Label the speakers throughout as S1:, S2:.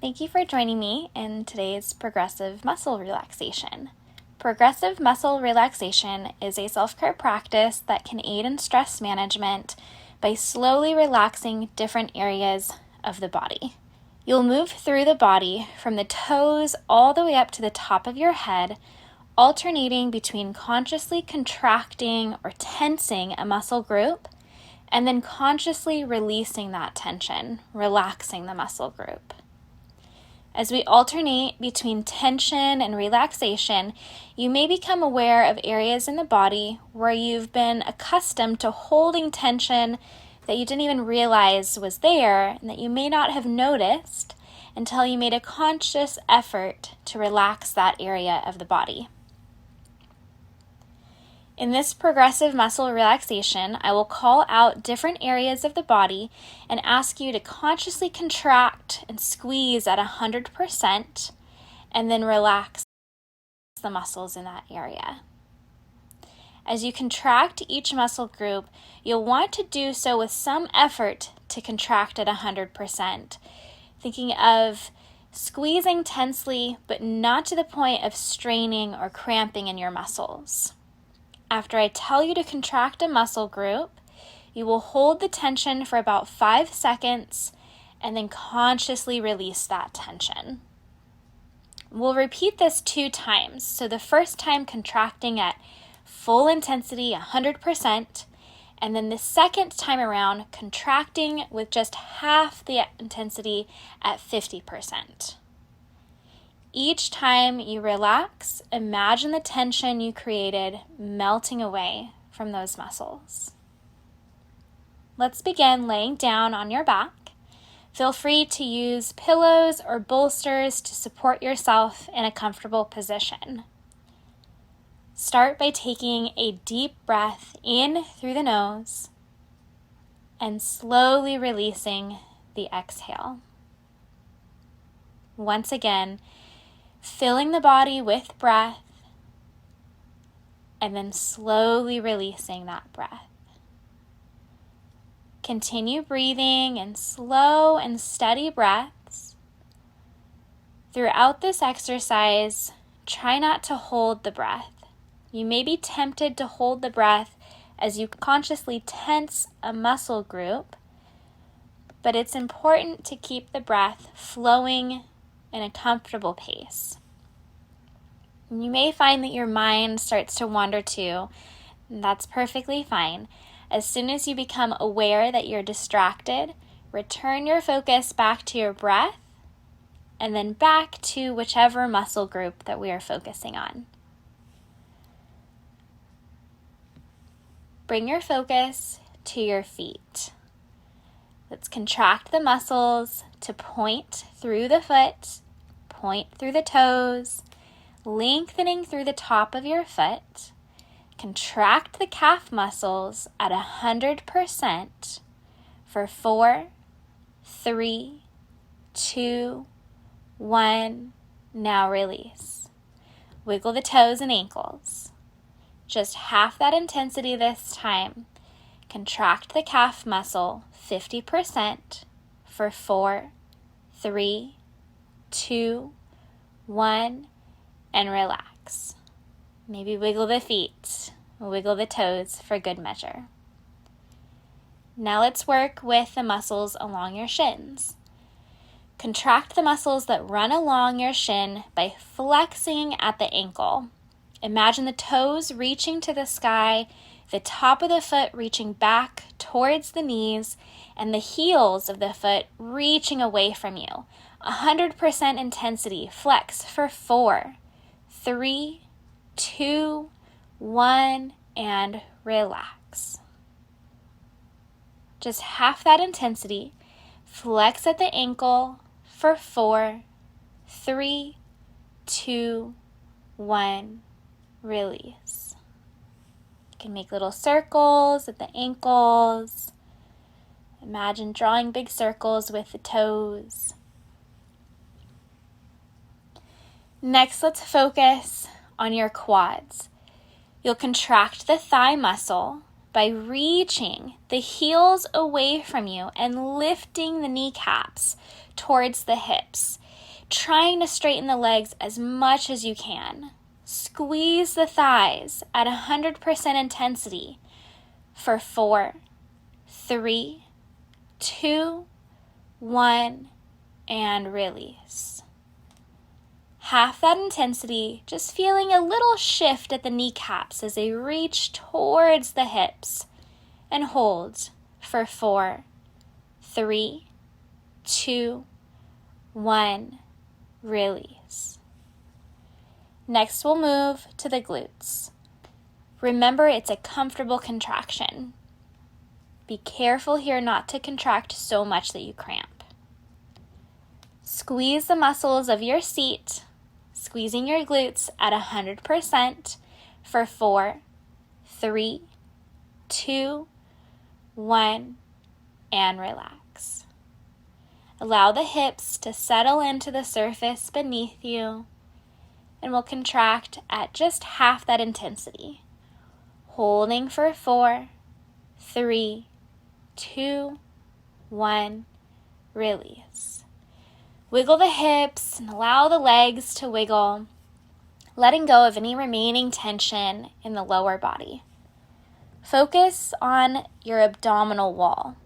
S1: Thank you for joining me in today's progressive muscle relaxation. Progressive muscle relaxation is a self-care practice that can aid in stress management by slowly relaxing different areas of the body. You'll move through the body from the toes all the way up to the top of your head, alternating between consciously contracting or tensing a muscle group and then consciously releasing that tension, relaxing the muscle group. As we alternate between tension and relaxation, you may become aware of areas in the body where you've been accustomed to holding tension that you didn't even realize was there and that you may not have noticed until you made a conscious effort to relax that area of the body. In this progressive muscle relaxation, I will call out different areas of the body and ask you to consciously contract and squeeze at 100% and then relax the muscles in that area. As you contract each muscle group, you'll want to do so with some effort to contract at 100%, thinking of squeezing tensely but not to the point of straining or cramping in your muscles. After I tell you to contract a muscle group, you will hold the tension for about 5 seconds and then consciously release that tension. We'll repeat this 2 times. So the first time contracting at full intensity, 100%, and then the second time around contracting with just half the intensity at 50%. Each time you relax, imagine the tension you created melting away from those muscles. Let's begin laying down on your back. Feel free to use pillows or bolsters to support yourself in a comfortable position. Start by taking a deep breath in through the nose and slowly releasing the exhale. Once again, filling the body with breath, and then slowly releasing that breath. Continue breathing in slow and steady breaths. Throughout this exercise, try not to hold the breath. You may be tempted to hold the breath as you consciously tense a muscle group, but it's important to keep the breath flowing in a comfortable pace. You may find that your mind starts to wander too, and that's perfectly fine. As soon as you become aware that you're distracted, return your focus back to your breath and then back to whichever muscle group that we are focusing on. Bring your focus to your feet. Let's contract the muscles to point through the foot, point through the toes, lengthening through the top of your foot. Contract the calf muscles at 100% for 4, 3, 2, 1. Now release. Wiggle the toes and ankles. Just half that intensity this time. Contract the calf muscle 50% for 4, 3, 2, 1, and relax. Maybe wiggle the feet, wiggle the toes for good measure. Now let's work with the muscles along your shins. Contract the muscles that run along your shin by flexing at the ankle. Imagine the toes reaching to the sky, the top of the foot reaching back towards the knees, and the heels of the foot reaching away from you. 100% intensity. Flex for 4, 3, 2, 1, and relax. Just half that intensity. Flex at the ankle for 4, 3, 2, 1, release. You can make little circles at the ankles. Imagine drawing big circles with the toes. Next, let's focus on your quads. You'll contract the thigh muscle by reaching the heels away from you and lifting the kneecaps towards the hips. trying to straighten the legs as much as you can. Squeeze the thighs at 100% intensity for 4, 3, 2, 1, and release. Half that intensity, just feeling a little shift at the kneecaps as they reach towards the hips, and hold for 4, 3, 2, 1, release. Next, we'll move to the glutes. Remember, it's a comfortable contraction. Be careful here not to contract so much that you cramp. Squeeze the muscles of your seat, squeezing your glutes at 100% for 4, 3, 2, 1, and relax. Allow the hips to settle into the surface beneath you, and we'll contract at just half that intensity. Holding for 4, 3, 2, 1, release. Wiggle the hips and allow the legs to wiggle, letting go of any remaining tension in the lower body. Focus on your abdominal wall.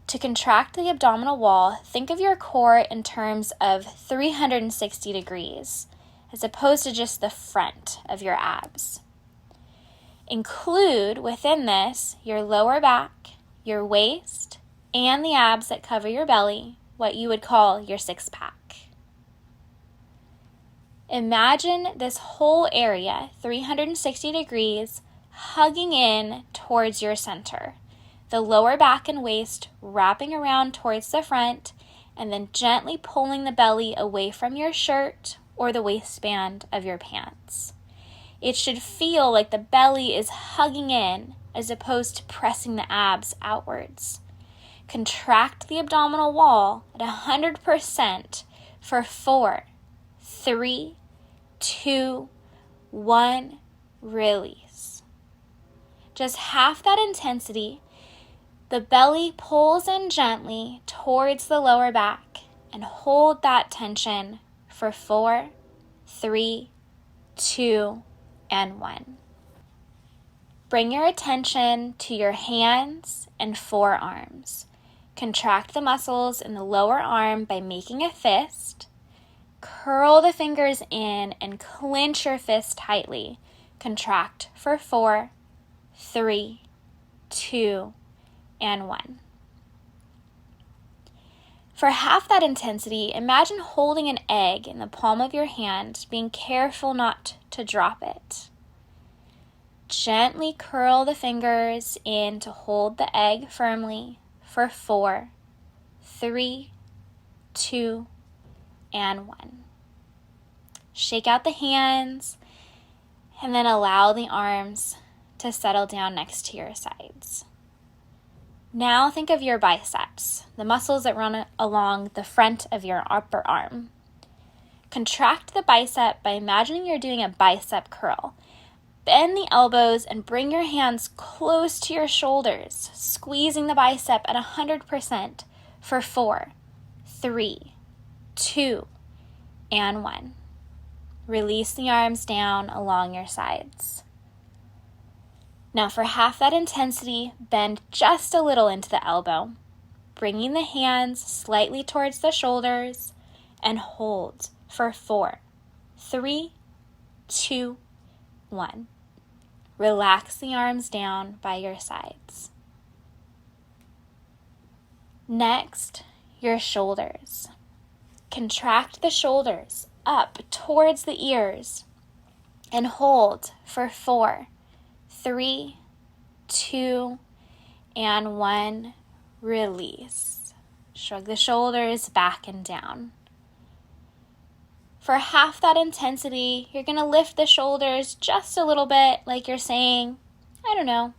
S1: To contract the abdominal wall, think of your core in terms of 360 degrees, as opposed to just the front of your abs. Include within this your lower back, your waist, and the abs that cover your belly, what you would call your six-pack. Imagine this whole area, 360 degrees, hugging in towards your center. The lower back and waist wrapping around towards the front, and then gently pulling the belly away from your shirt or the waistband of your pants. It should feel like the belly is hugging in as opposed to pressing the abs outwards. Contract the abdominal wall at 100% for 4, 3, 2, 1, release. Just half that intensity. The belly pulls in gently towards the lower back, and hold that tension for 4, 3, 2, and 1. Bring your attention to your hands and forearms. Contract the muscles in the lower arm by making a fist. Curl the fingers in and clench your fist tightly. Contract for 4, 3, 2, and 1. For half that intensity, imagine holding an egg in the palm of your hand, being careful not to drop it. Gently curl the fingers in to hold the egg firmly for 4, 3, 2, and 1. Shake out the hands and then allow the arms to settle down next to your sides. Now think of your biceps, the muscles that run along the front of your upper arm. Contract the bicep by imagining you're doing a bicep curl. Bend the elbows and bring your hands close to your shoulders, squeezing the bicep at 100% for 4, 3, 2, and 1. Release the arms down along your sides. Now for half that intensity, bend just a little into the elbow, bringing the hands slightly towards the shoulders, and hold for 4, 3, 2, 1. Relax the arms down by your sides. Next, your shoulders. Contract the shoulders up towards the ears and hold for 4, 3, 2, and 1. Release. Shrug the shoulders back and down. For half that intensity, you're going to lift the shoulders just a little bit, like you're saying, I don't know.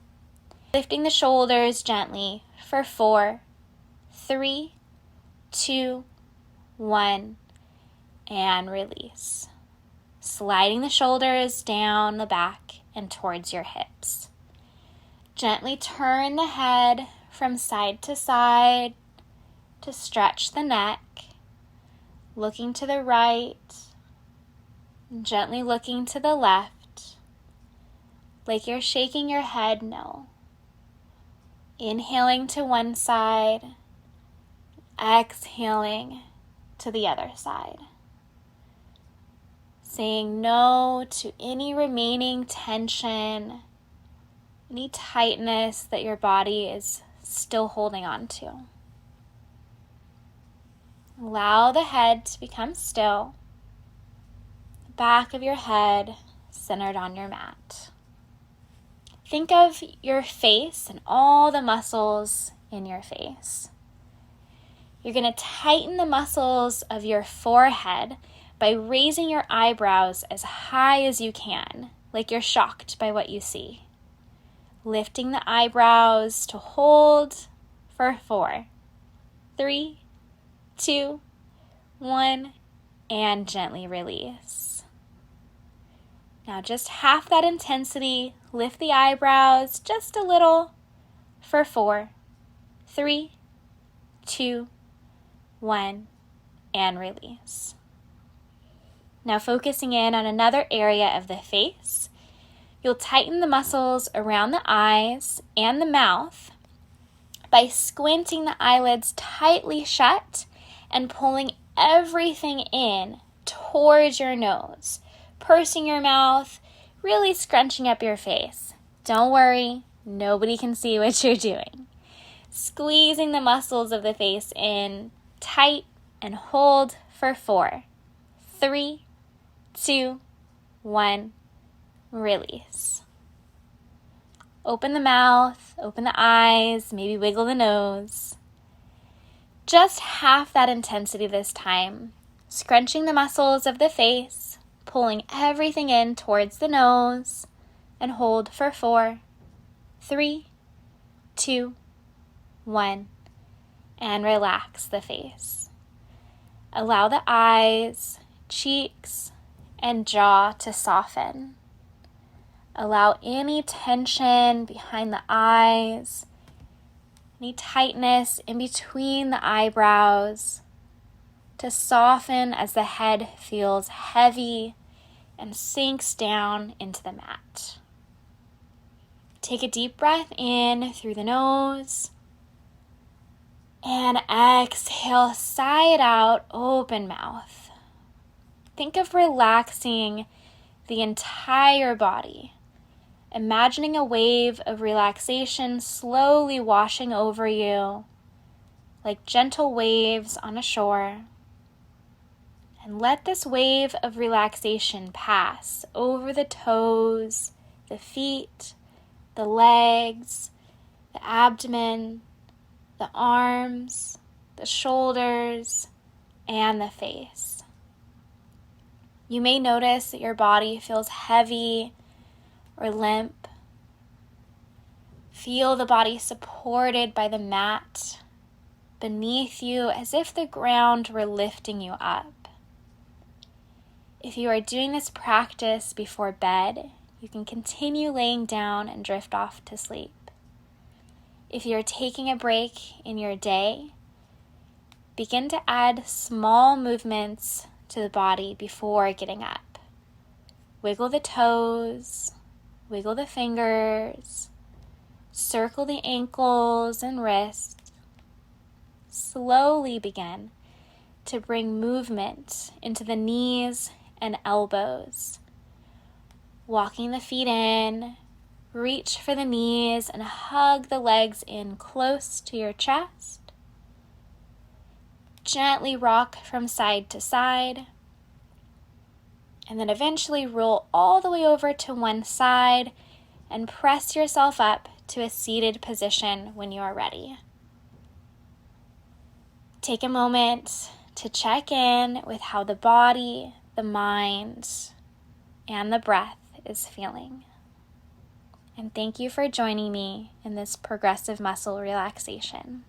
S1: Lifting the shoulders gently for 4, 3, 2, 1, and release. Sliding the shoulders down the back and towards your hips. Gently turn the head from side to side to stretch the neck. looking to the right, gently looking to the left, like you're shaking your head no. Inhaling to one side, exhaling to the other side. Saying no to any remaining tension, any tightness that your body is still holding on to. Allow the head to become still, the back of your head centered on your mat. Think of your face and all the muscles in your face. You're going to tighten the muscles of your forehead by raising your eyebrows as high as you can, like you're shocked by what you see. Lifting the eyebrows to hold for 4, 3, 2, 1, and gently release. Now just half that intensity, lift the eyebrows just a little for 4, 3, 2, 1, and release. Now focusing in on another area of the face, you'll tighten the muscles around the eyes and the mouth by squinting the eyelids tightly shut and pulling everything in towards your nose, pursing your mouth, really scrunching up your face. Don't worry, nobody can see what you're doing. Squeezing the muscles of the face in tight and hold for 4, 3, 2, 1, release. Open the mouth, open the eyes, maybe wiggle the nose. Just half that intensity this time, scrunching the muscles of the face, pulling everything in towards the nose, and hold for 4, 3, 2, 1, and relax the face. Allow the eyes, cheeks, and jaw to soften. Allow any tension behind the eyes, any tightness in between the eyebrows to soften as the head feels heavy and sinks down into the mat. Take a deep breath in through the nose and exhale, sigh it out, open mouth. Think of relaxing the entire body, imagining a wave of relaxation slowly washing over you, like gentle waves on a shore. And let this wave of relaxation pass over the toes, the feet, the legs, the abdomen, the arms, the shoulders, and the face. You may notice that your body feels heavy or limp. Feel the body supported by the mat beneath you as if the ground were lifting you up. If you are doing this practice before bed, you can continue laying down and drift off to sleep. If you are taking a break in your day, begin to add small movements to the body before getting up. Wiggle the toes, wiggle the fingers, circle the ankles and wrists. Slowly begin to bring movement into the knees and elbows. Walking the feet in, reach for the knees and hug the legs in close to your chest. Gently rock from side to side, and then eventually roll all the way over to one side and press yourself up to a seated position when you are ready. Take a moment to check in with how the body, the mind, and the breath is feeling. And thank you for joining me in this progressive muscle relaxation.